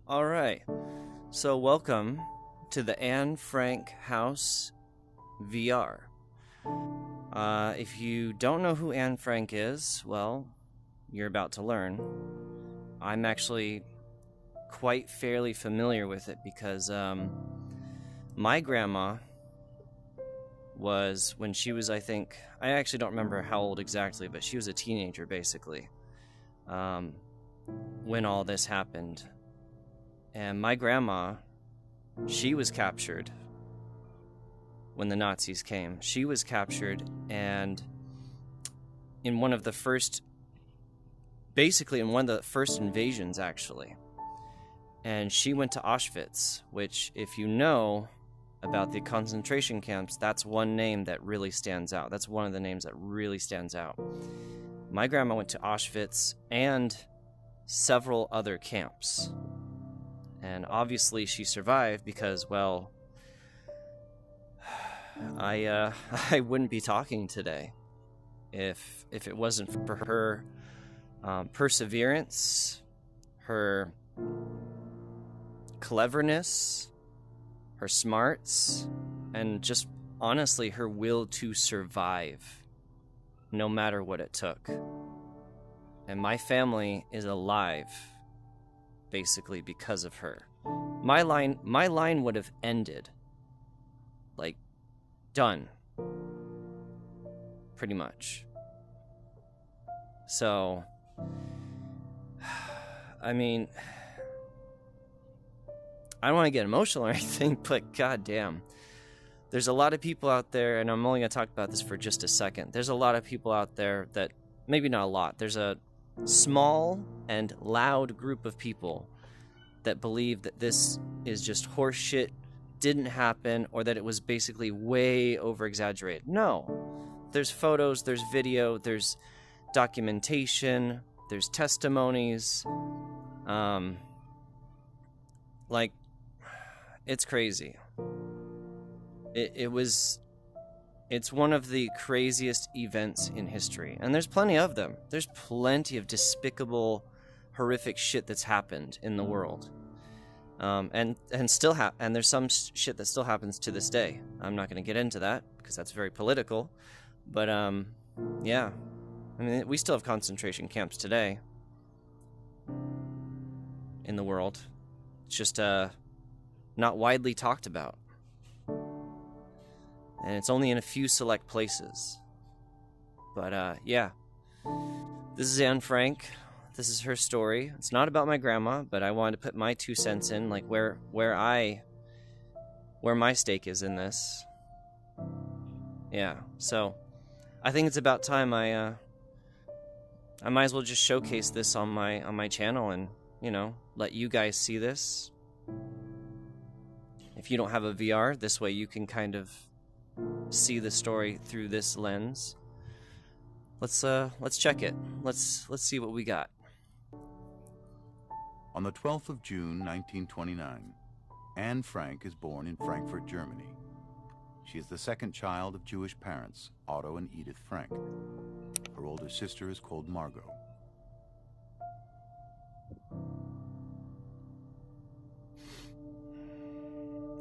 All right. So, welcome to the Anne Frank House VR. If you don't know who Anne Frank is, well, you're about to learn. I'm actually quite fairly familiar with it because my grandma was, when she was, I actually don't remember how old exactly, but she was a teenager basically when all this happened. And my grandma, she was captured when the Nazis came. She was captured, and in one of the first invasions, actually. And she went to Auschwitz, which, if you know about the concentration camps, that's one name that really stands out. That's one of the names that really stands out. My grandma went to Auschwitz and several other camps. And obviously she survived because, well, I wouldn't be talking today if it wasn't for her perseverance, her cleverness, her smarts, and just honestly her will to survive no matter what it took. And my family is alive basically because of her. My line would have ended, like, done, pretty much. So, I mean, I don't want to get emotional or anything, but goddamn, there's a lot of people out there, and I'm only going to talk about this for just a second. There's a lot of people out there that, maybe not a lot, there's a small and loud group of people that believe that this is just horse shit, didn't happen, or that it was basically way over exaggerated. No. There's photos, there's video, there's documentation, there's testimonies. Like, it's crazy. It's one of the craziest events in history, and there's plenty of them. There's plenty of despicable, horrific shit that's happened in the world, and there's some shit that still happens to this day. I'm not going to get into that because that's very political, but yeah, I mean, we still have concentration camps today in the world. It's just not widely talked about. And it's only in a few select places. But, yeah. This is Anne Frank. This is her story. It's not about my grandma, but I wanted to put my 2 cents in, like, where my stake is in this. Yeah, so I think it's about time I might as well just showcase this on my channel and, you know, let you guys see this. If you don't have a VR, this way you can kind of see the story through this lens. Let's check it. Let's see what we got. On the 12th of June, 1929, Anne Frank is born in Frankfurt, Germany. She is the second child of Jewish parents, Otto and Edith Frank. Her older sister is called Margot.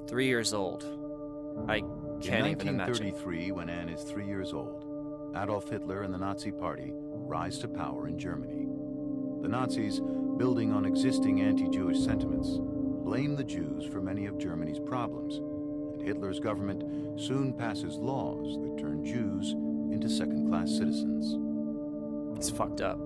Three years old. I can't even imagine. In 1933, when Anne is 3 years old, Adolf Hitler and the Nazi Party rise to power in Germany. The Nazis, building on existing anti-Jewish sentiments, blame the Jews for many of Germany's problems, and Hitler's government soon passes laws that turn Jews into second-class citizens. It's fucked up.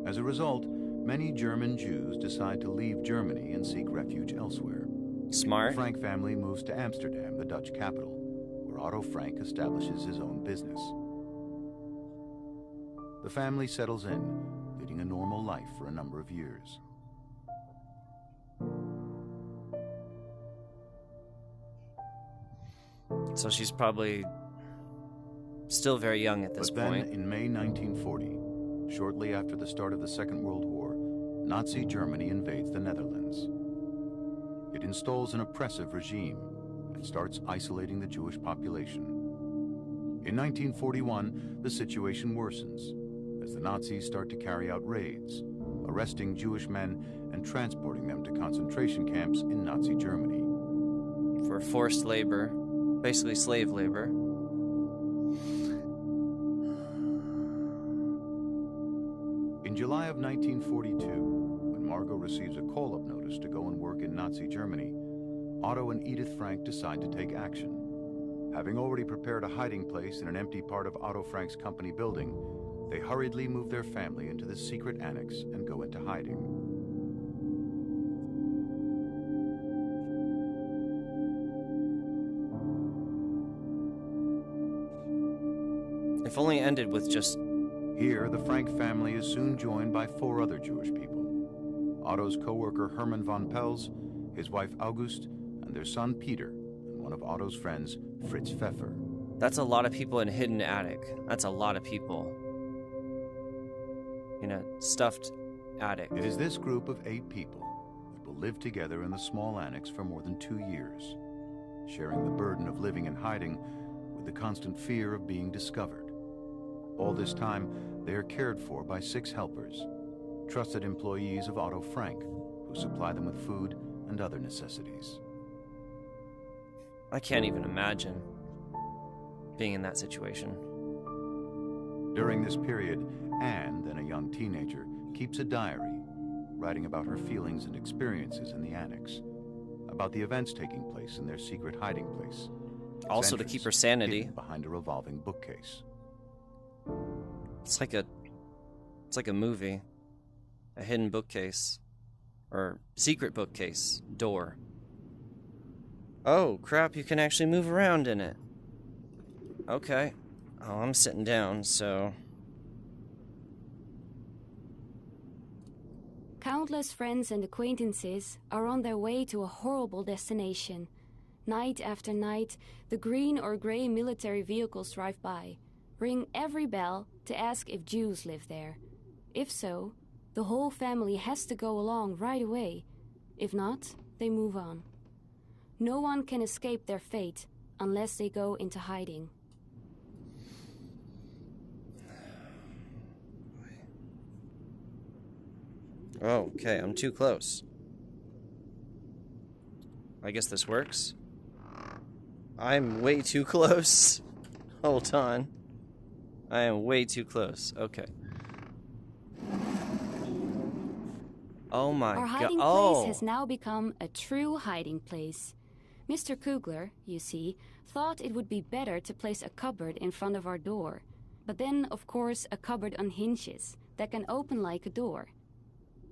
As a result, many German Jews decide to leave Germany and seek refuge elsewhere. Smart. The Frank family moves to Amsterdam, the Dutch capital, where Otto Frank establishes his own business. The family settles in, leading a normal life for a number of years. So she's probably still very young at this point. But then, in May 1940, shortly after the start of the Second World War, Nazi Germany invades the Netherlands. It installs an oppressive regime and starts isolating the Jewish population. In 1941, the situation worsens as the Nazis start to carry out raids, arresting Jewish men and transporting them to concentration camps in Nazi Germany. For forced labor, basically slave labor. In July of 1942, when Margot receives a call-up notice to go and work in Nazi Germany, Otto and Edith Frank decide to take action. Having already prepared a hiding place in an empty part of Otto Frank's company building, they hurriedly move their family into this secret annex and go into hiding. If only it ended with just... Here, the Frank family is soon joined by 4 other Jewish people. Otto's co-worker Hermann von Pels, his wife August, and their son Peter, and one of Otto's friends, Fritz Pfeffer. That's a lot of people in a hidden attic. That's a lot of people. In a stuffed attic. It is this group of 8 people that will live together in the small annex for more than 2 years, sharing the burden of living in hiding with the constant fear of being discovered. All this time, they are cared for by 6 helpers, trusted employees of Otto Frank, who supply them with food and other necessities. I can't even imagine being in that situation. During this period, Anne, then a young teenager, keeps a diary, writing about her feelings and experiences in the annex, about the events taking place in their secret hiding place. Also to keep her sanity. Behind a revolving bookcase. It's like a movie. A hidden bookcase. Or secret bookcase. Door. Oh, crap, you can actually move around in it. Okay. Oh, I'm sitting down, so... Countless friends and acquaintances are on their way to a horrible destination. Night after night, the green or gray military vehicles drive by, ring every bell to ask if Jews live there. If so, the whole family has to go along right away. If not, they move on. No one can escape their fate unless they go into hiding. Oh, okay, I'm too close. I guess this works. I'm way too close. Hold on. I am way too close. Okay. Oh my god. Our hiding place has now become a true hiding place. Mr. Kugler, you see, thought it would be better to place a cupboard in front of our door. But then, of course, a cupboard on hinges that can open like a door.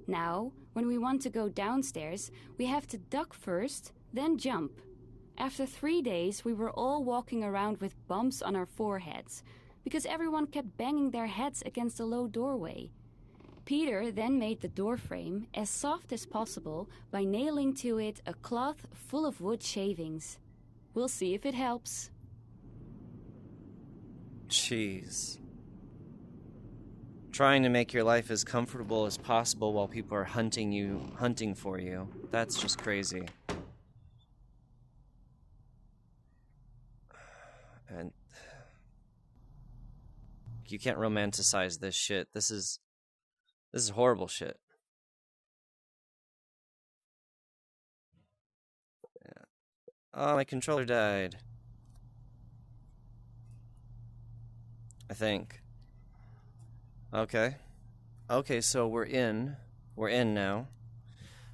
Now, when we want to go downstairs, we have to duck first, then jump. After 3 days, we were all walking around with bumps on our foreheads, because everyone kept banging their heads against the low doorway. Peter then made the door frame as soft as possible by nailing to it a cloth full of wood shavings. We'll see if it helps. Jeez. Trying to make your life as comfortable as possible while people are hunting for you. That's just crazy. And you can't romanticize this shit. This is horrible shit. Yeah. Oh, my controller died. I think. Okay. Okay, so we're in. We're in now.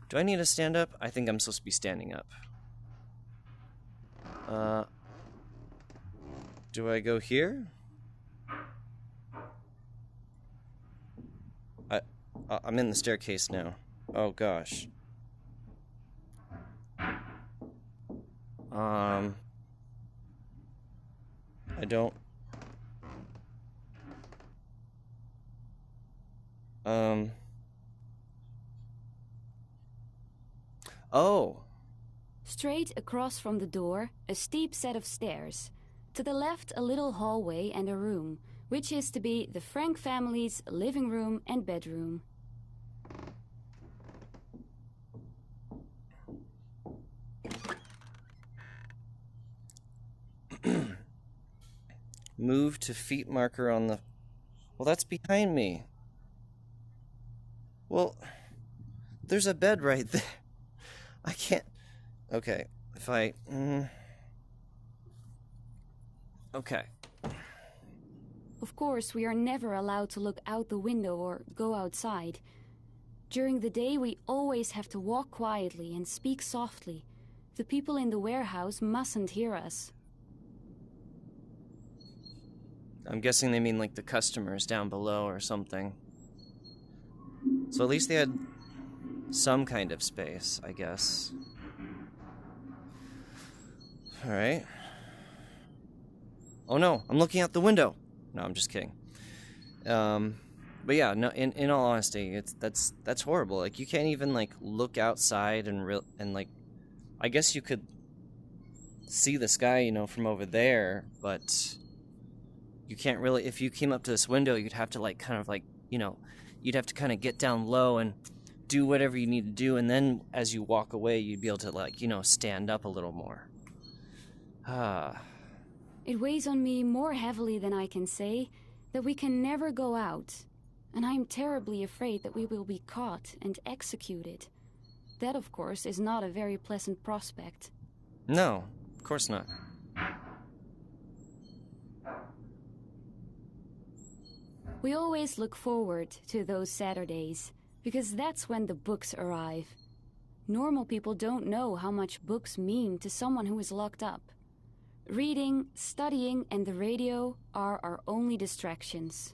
Do I need to stand up? I think I'm supposed to be standing up. Do I go here? I'm in the staircase now. Oh gosh. I don't. Oh. Straight across from the door, a steep set of stairs. To the left, a little hallway and a room, which is to be the Frank family's living room and bedroom. Move to feet marker on the... Well, that's behind me. Well, there's a bed right there. I can't... Okay, if I... Okay. Of course, we are never allowed to look out the window or go outside. During the day, we always have to walk quietly and speak softly. The people in the warehouse mustn't hear us. I'm guessing they mean like the customers down below or something. So at least they had some kind of space, I guess. Alright. Oh no, I'm looking out the window. No, I'm just kidding. But yeah, no. In all honesty, that's horrible. Like you can't even like look outside and like, I guess you could see the sky, you know, from over there, but you can't really. If you came up to this window, you'd have to like kind of like, you know, you'd have to kind of get down low and do whatever you need to do, and then as you walk away, you'd be able to like, you know, stand up a little more. It weighs on me more heavily than I can say that we can never go out, and I'm terribly afraid that we will be caught and executed. That, of course, is not a very pleasant prospect. No, of course not. We always look forward to those Saturdays, because that's when the books arrive. Normal people don't know how much books mean to someone who is locked up. Reading, studying, and the radio are our only distractions.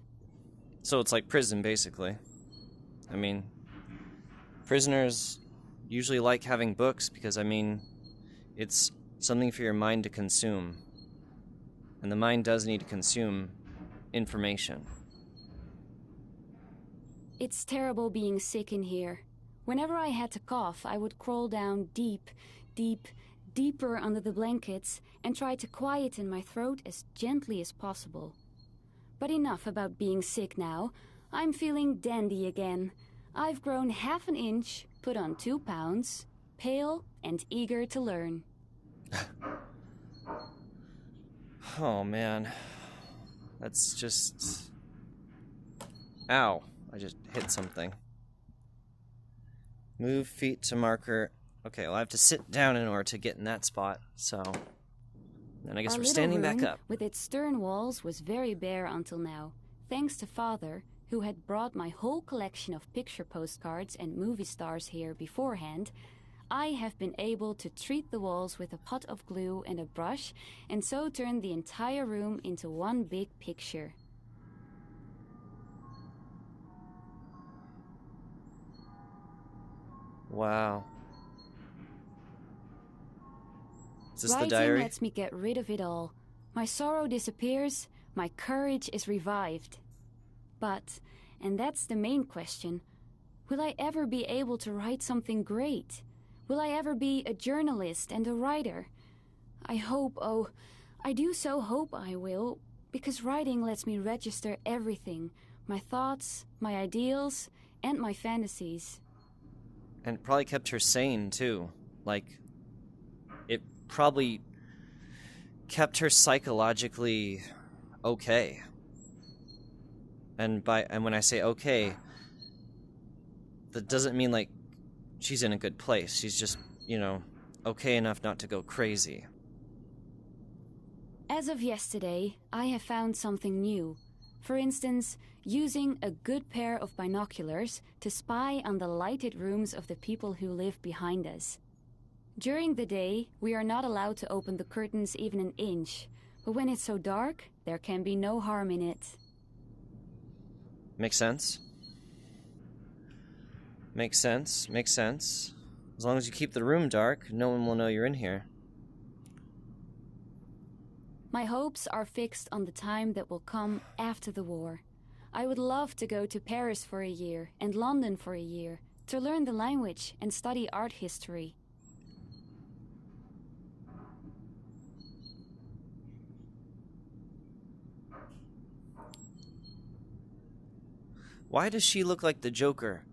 So it's like prison, basically. I mean, prisoners usually like having books because, I mean, it's something for your mind to consume. And the mind does need to consume information. It's terrible being sick in here. Whenever I had to cough, I would crawl down deeper under the blankets and try to quieten my throat as gently as possible. But enough about being sick now. I'm feeling dandy again. I've grown half an inch, put on 2 pounds, pale and eager to learn. Oh, man. That's just... Ow. I just hit something. Move feet to marker. Okay, well, I have to sit down in order to get in that spot, so... Then I guess we're standing back up. With its stern walls was very bare until now, thanks to Father, who had brought my whole collection of picture postcards and movie stars here beforehand. I have been able to treat the walls with a pot of glue and a brush, and so turn the entire room into one big picture. Wow. Is this Writing the diary? lets me get rid of it all. My sorrow disappears, my courage is revived. But, and that's the main question, will I ever be able to write something great? Will I ever be a journalist and a writer? I hope, oh, I do so hope I will, because writing lets me register everything, my thoughts, my ideals, and my fantasies. And it probably kept her sane, too. Like, it probably kept her psychologically okay. And when I say okay, that doesn't mean like she's in a good place. She's just, you know, okay enough not to go crazy. As of yesterday, I have found something new. For instance, using a good pair of binoculars to spy on the lighted rooms of the people who live behind us. During the day, we are not allowed to open the curtains even an inch, but when it's so dark, there can be no harm in it. Makes sense. Makes sense. Makes sense. As long as you keep the room dark, no one will know you're in here. My hopes are fixed on the time that will come after the war. I would love to go to Paris for a year and London for a year to learn the language and study art history. Why does she look like the Joker?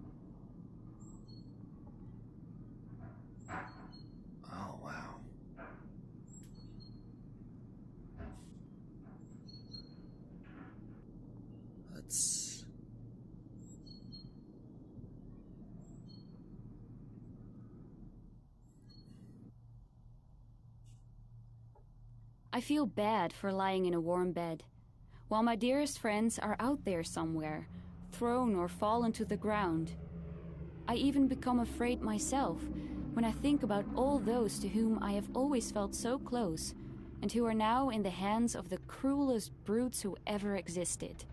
Oh, wow. toilets. I feel bad for lying in a warm bed, while my dearest friends are out there somewhere, thrown or fallen to the ground. I even become afraid myself when I think about all those to whom I have always felt so close, and who are now in the hands of the cruelest brutes who ever existed.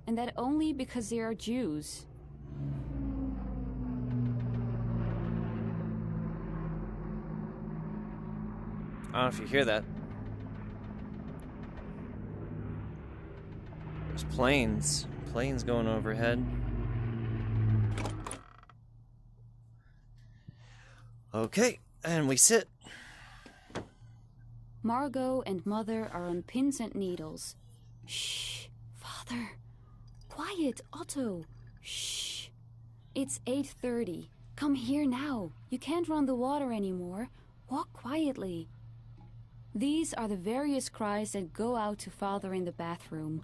And that only because they are Jews. I don't know if you hear that. There's planes. Planes going overhead. Okay, and we sit. Margot and Mother are on pins and needles. Shh, Father. Quiet, Otto. Shh. It's 8:30. Come here now. You can't run the water anymore. Walk quietly. These are the various cries that go out to Father in the bathroom.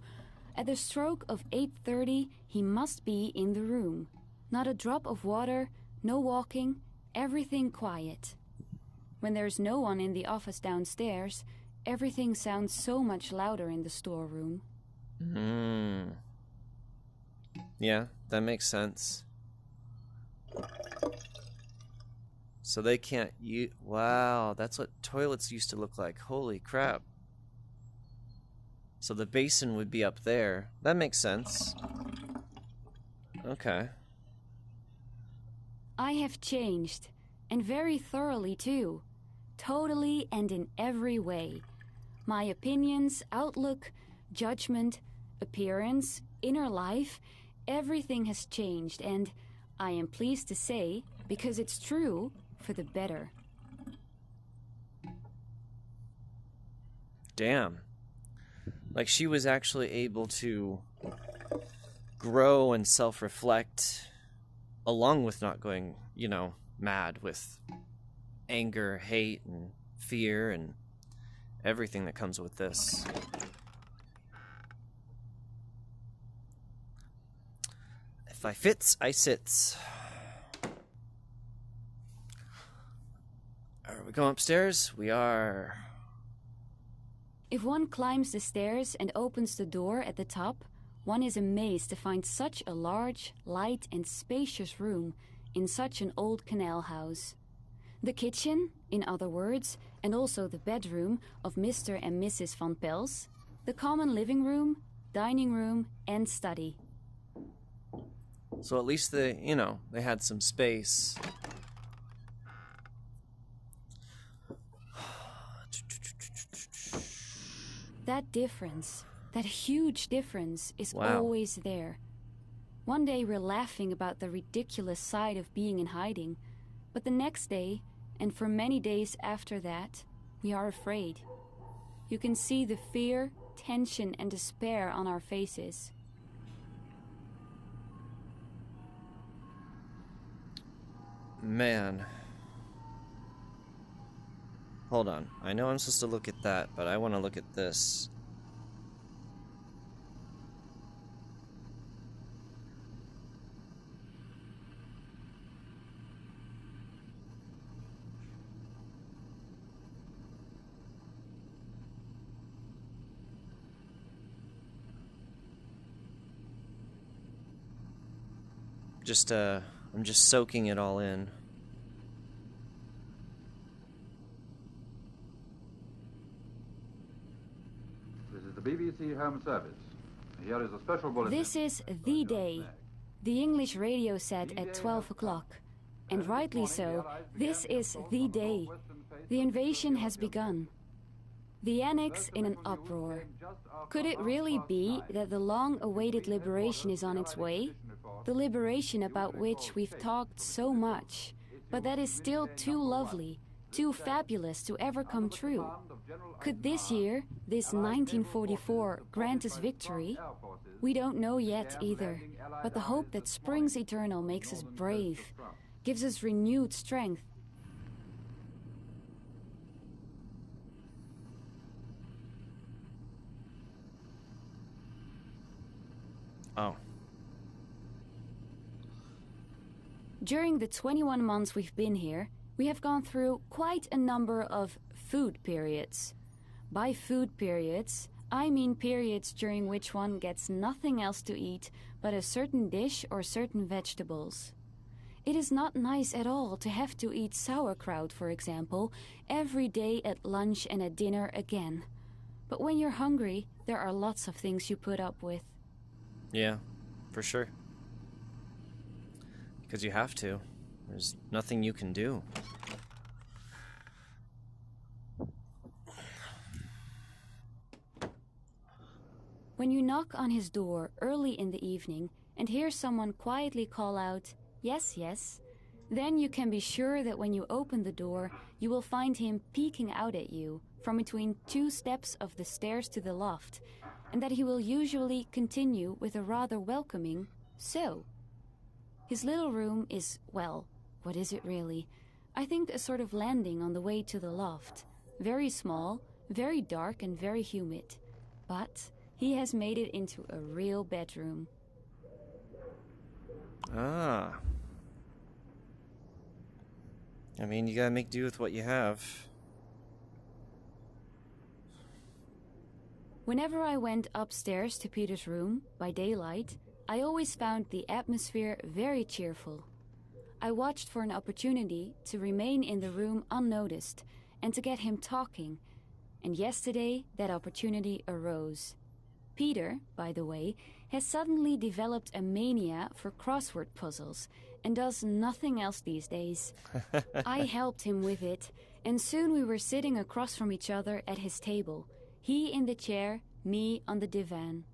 At the stroke of 8:30, he must be in the room. Not a drop of water, no walking, everything quiet. When there's no one in the office downstairs, everything sounds so much louder in the storeroom. Yeah, that makes sense. So they can't use... Wow, that's what toilets used to look like. Holy crap. So the basin would be up there. That makes sense. Okay. I have changed, and very thoroughly too. Totally and in every way. My opinions, outlook, judgment, appearance, inner life, everything has changed, and I am pleased to say, because it's true, for the better. Damn. Like she was actually able to grow and self-reflect along with not going, you know, mad with anger, hate, and fear, and everything that comes with this. If I fits, I sits. Are we going upstairs? We are. If one climbs the stairs and opens the door at the top, one is amazed to find such a large, light, and spacious room in such an old canal house. The kitchen, in other words, and also the bedroom of Mr. and Mrs. Van Pels, the common living room, dining room, and study. So at least they, you know, they had some space. That difference, that huge difference, is Wow. always there. One day we're laughing about the ridiculous side of being in hiding, but the next day, and for many days after that, we are afraid. You can see the fear, tension, and despair on our faces. Man. Hold on. I know I'm supposed to look at that, but I want to look at this. I'm just soaking it all in. This is the BBC Home Service. Here is a special bulletin. This is the day, the English radio said at 12 o'clock. And rightly so, this is the day. The invasion has begun. The Annex in an uproar. Could it really be that the long-awaited liberation is on its way? The liberation about which we've talked so much, but that is still too lovely, too fabulous to ever come true. Could this year, this 1944, grant us victory? We don't know yet either, but the hope that springs eternal makes us brave, gives us renewed strength. Oh. During the 21 months we've been here, we have gone through quite a number of food periods. By food periods, I mean periods during which one gets nothing else to eat but a certain dish or certain vegetables. It is not nice at all to have to eat sauerkraut, for example, every day at lunch and at dinner again. But when you're hungry, there are lots of things you put up with. Yeah, for sure. Because you have to. There's nothing you can do. When you knock on his door early in the evening and hear someone quietly call out, "Yes, yes," then you can be sure that when you open the door, you will find him peeking out at you from between 2 steps of the stairs to the loft, and that he will usually continue with a rather welcoming "So." His little room is, well, what is it really? I think a sort of landing on the way to the loft. Very small, very dark and very humid. But he has made it into a real bedroom. Ah. I mean, you gotta make do with what you have. Whenever I went upstairs to Peter's room, by daylight, I always found the atmosphere very cheerful. I watched for an opportunity to remain in the room unnoticed and to get him talking, and yesterday that opportunity arose. Peter, by the way, has suddenly developed a mania for crossword puzzles and does nothing else these days. I helped him with it, and soon we were sitting across from each other at his table, he in the chair, me on the divan.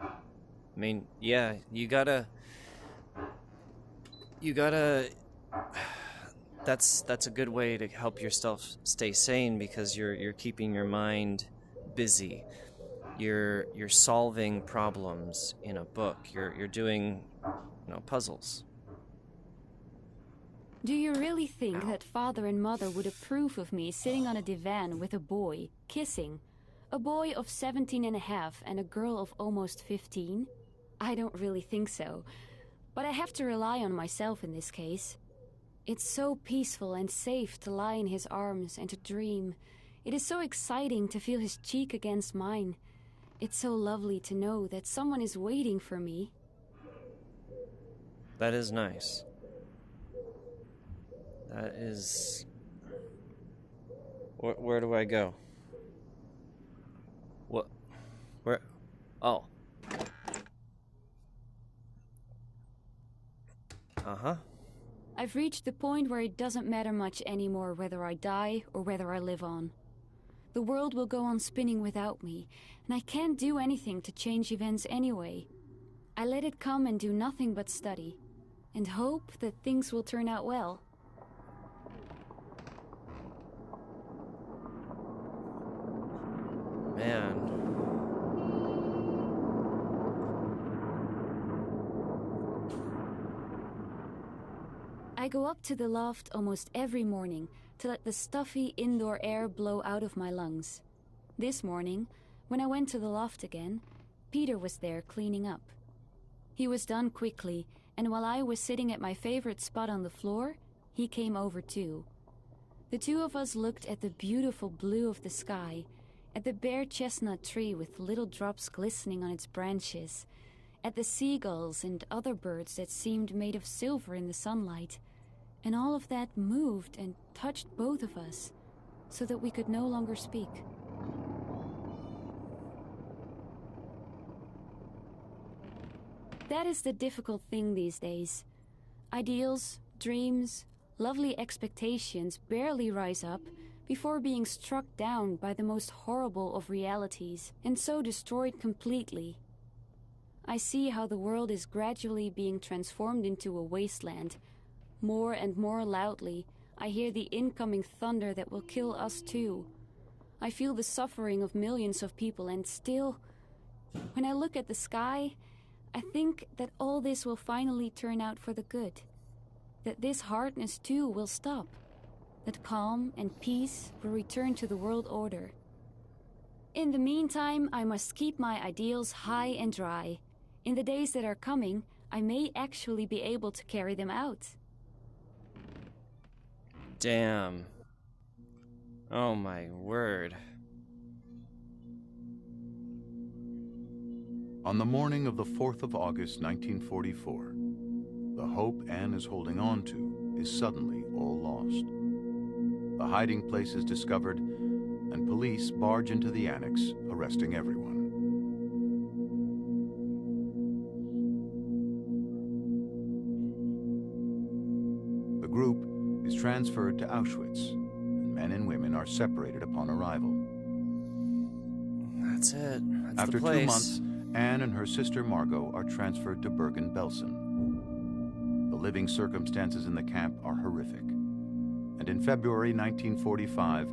I mean, yeah, you gotta... That's a good way to help yourself stay sane, because you're keeping your mind busy. You're solving problems in a book. You're doing, puzzles. Do you really think that father and mother would approve of me sitting on a divan with a boy, kissing? A boy of 17 and a half and a girl of almost 15? I don't really think so. But I have to rely on myself in this case. It's so peaceful and safe to lie in his arms and to dream. It is so exciting to feel his cheek against mine. It's so lovely to know that someone is waiting for me. That is nice. That is... Where do I go? What? Where? Oh. Uh-huh. I've reached the point where it doesn't matter much anymore whether I die or whether I live on. The world will go on spinning without me, and I can't do anything to change events anyway. I let it come and do nothing but study, and hope that things will turn out well. Man. I go up to the loft almost every morning to let the stuffy indoor air blow out of my lungs. This morning, when I went to the loft again, Peter was there cleaning up. He was done quickly, and while I was sitting at my favorite spot on the floor, he came over too. The two of us looked at the beautiful blue of the sky, at the bare chestnut tree with little drops glistening on its branches, at the seagulls and other birds that seemed made of silver in the sunlight, and all of that moved and touched both of us, so that we could no longer speak. That is the difficult thing these days. Ideals, dreams, lovely expectations barely rise up before being struck down by the most horrible of realities, and so destroyed completely. I see how the world is gradually being transformed into a wasteland. More and more loudly, I hear the incoming thunder that will kill us too. I feel the suffering of millions of people, and still, when I look at the sky, I think that all this will finally turn out for the good. That this hardness too will stop. That calm and peace will return to the world order. In the meantime, I must keep my ideals high and dry. In the days that are coming, I may actually be able to carry them out. Damn. Oh my word. On the morning of the 4th of August, 1944, the hope Anne is holding on to is suddenly all lost. The hiding place is discovered, and police barge into the annex, arresting everyone. The group is transferred to Auschwitz, and men and women are separated upon arrival. That's it. That's After the place. 2 months, Anne and her sister Margot are transferred to Bergen-Belsen. The living circumstances in the camp are horrific. And in February 1945,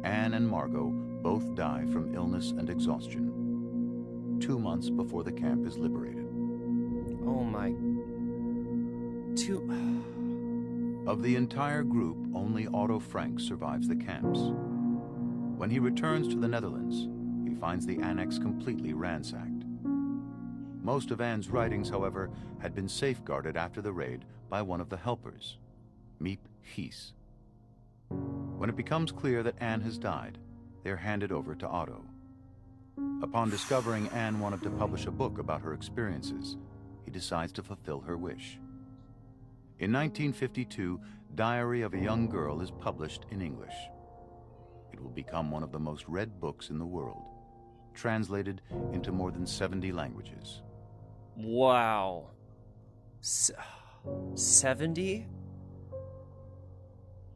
Anne and Margot both die from illness and exhaustion, 2 months before the camp is liberated. Oh my... Of the entire group, only Otto Frank survives the camps. When he returns to the Netherlands, he finds the annex completely ransacked. Most of Anne's writings, however, had been safeguarded after the raid by one of the helpers, Miep Gies. When it becomes clear that Anne has died, they are handed over to Otto. Upon discovering Anne wanted to publish a book about her experiences, he decides to fulfill her wish. In 1952, Diary of a Young Girl is published in English. It will become one of the most read books in the world, translated into more than 70 languages. Wow. 70?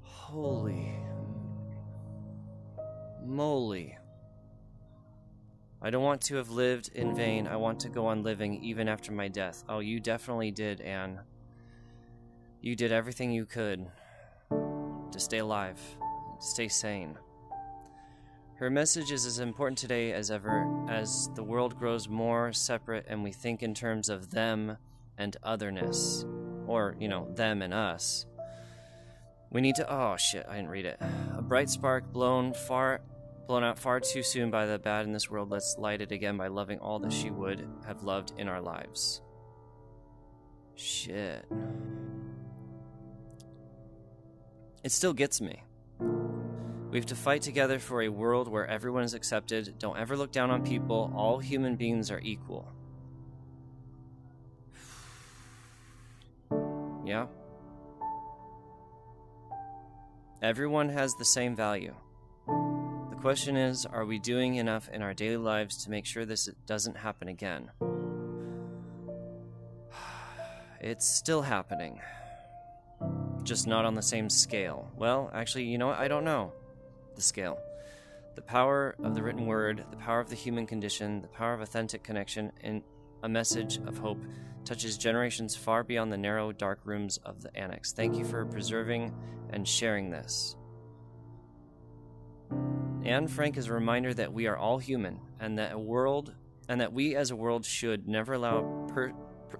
Holy moly. I don't want to have lived in vain. I want to go on living even after my death. Oh, you definitely did, Anne. You did everything you could to stay alive, stay sane. Her message is as important today as ever, as the world grows more separate and we think in terms of them and otherness. Or, them and us. We need to... Oh, shit, I didn't read it. A bright spark blown out far too soon by the bad in this world. Let's light it again by loving all that she would have loved in our lives. Shit. It still gets me. We have to fight together for a world where everyone is accepted. Don't ever look down on people. All human beings are equal. Yeah? Everyone has the same value. The question is, are we doing enough in our daily lives to make sure this doesn't happen again? It's still happening. Just not on the same scale. Well, actually, you know what? I don't know the scale. The power of the written word, the power of the human condition, the power of authentic connection, and a message of hope touches generations far beyond the narrow, dark rooms of the annex. Thank you for preserving and sharing this. Anne Frank is a reminder that we are all human, and that we as a world should never allow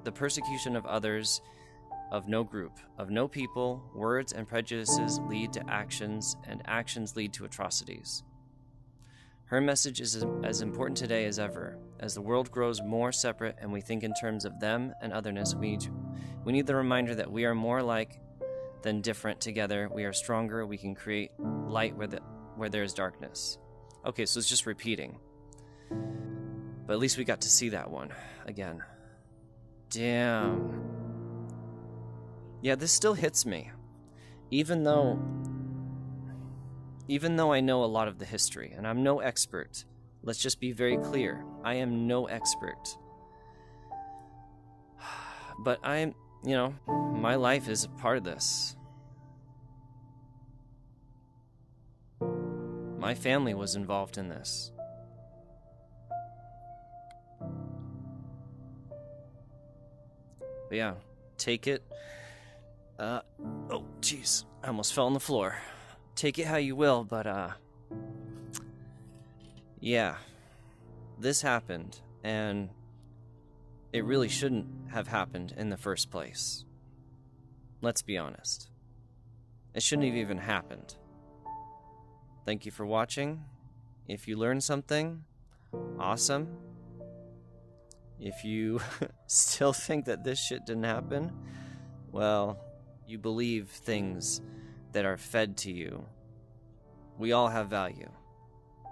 the persecution of others, of no group, of no people. Words and prejudices lead to actions, and actions lead to atrocities. Her message is as important today as ever. As the world grows more separate and we think in terms of them and otherness, we need the reminder that we are more alike than different. Together, we are stronger. We can create light where there is darkness. Okay, so it's just repeating. But at least we got to see that one again. Damn. Yeah, this still hits me. Even though I know a lot of the history, and I'm no expert. Let's just be very clear. I am no expert. But my life is a part of this. My family was involved in this. But yeah, take it. Oh, jeez. I almost fell on the floor. Take it how you will, but, yeah. This happened, and it really shouldn't have happened in the first place. Let's be honest. It shouldn't have even happened. Thank you for watching. If you learned something, awesome. If you still think that this shit didn't happen, well, you believe things that are fed to you. We all have value.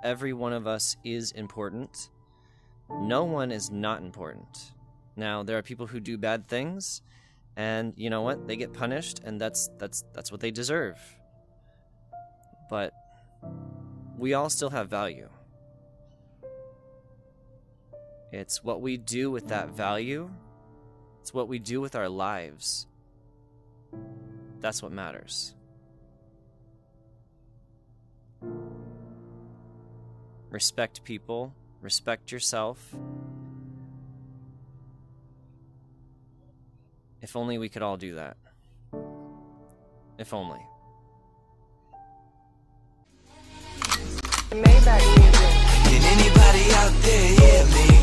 Every one of us is important. No one is not important. Now, there are people who do bad things, and you know what? They get punished, and that's what they deserve. But we all still have value. It's what we do with that value. It's what we do with our lives. That's what matters. Respect people. Respect yourself. If only we could all do that. If only. Maybach music. Can anybody out there hear me?